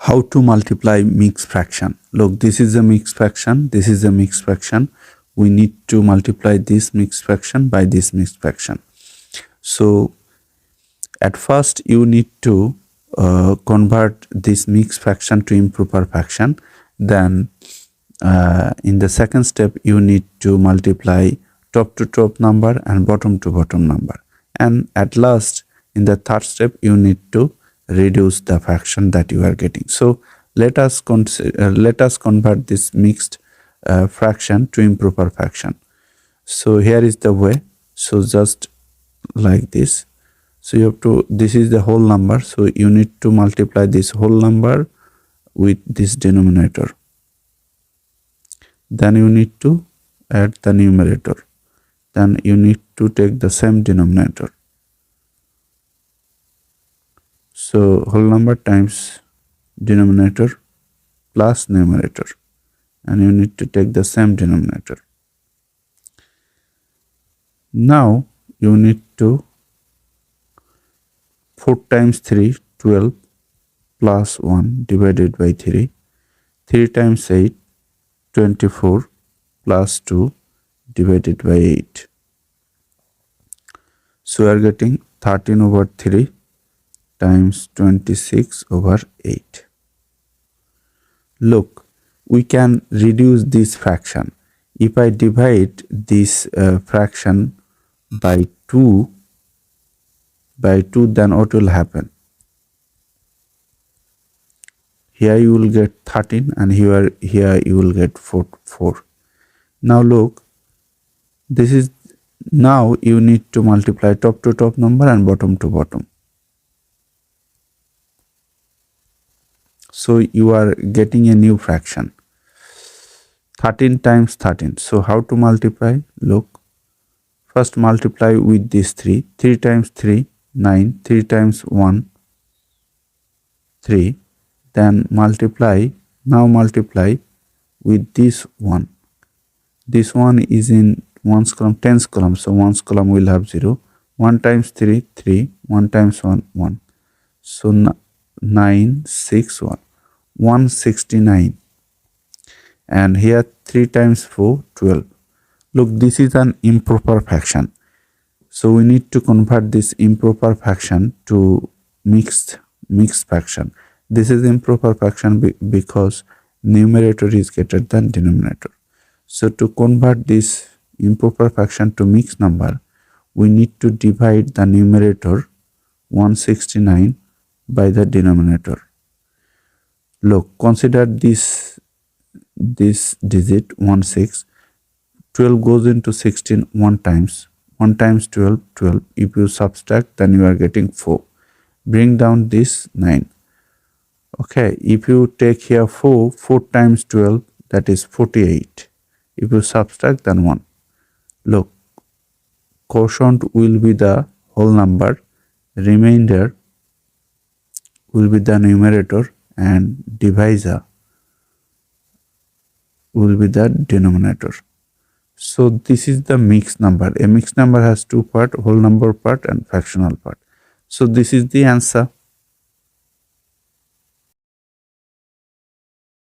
How to multiply mixed fraction? Look, this is a mixed fraction, this is a mixed fraction. We need to multiply this mixed fraction by this mixed fraction. So at first you need to convert this mixed fraction to improper fraction. Then in the second step you need to multiply top to top number and bottom to bottom number. And at last in the third step you need to reduce the fraction that you are getting. So let us convert this mixed fraction to improper fraction. So here is the way. So just like this. So you have to, this is the whole number, so you need to multiply this whole number with this denominator. Then you need to add the numerator. Then you need to take the same denominator. So whole number times denominator plus numerator, and you need to take the same denominator. Now you need to 4 times 3, 12 plus 1 divided by 3. 3 times 8, 24 plus 2 divided by 8. So we are getting 13 over 3 times 26 over 8. Look, we can reduce this fraction. If I divide this fraction by 2, then what will happen? Here you will get 13 and here you will get 4. Now look, this is, now you need to multiply top to top number and bottom to bottom. So you are getting a new fraction, 13 times 13. So how to multiply? Look, first multiply with this 3. 3 times 3, 9. 3 times 1, 3. Then multiply, now multiply with this 1. This one is in 1's column, 10's column, so 1's column will have 0. 1 times 3, 3. 1 times 1, 1. So 9, 6, 1. 169. And here 3 times 4, 12. Look, this is an improper fraction. So we need to convert this improper fraction to mixed fraction. This is improper fraction because numerator is greater than denominator. So to convert this improper fraction to mixed number, we need to divide the numerator 169 by the denominator. Look, consider this digit 16. 12 goes into 16 one times. 1 times 12, 12. If you subtract, then you are getting 4. Bring down this 9. Okay, if you take here 4 times 12, that is 48. If you subtract, then 1. Look, quotient will be the whole number, remainder will be the numerator, and divisor will be the denominator. So this is the mixed number. A mixed number has two parts, whole number part and fractional part. So this is the answer.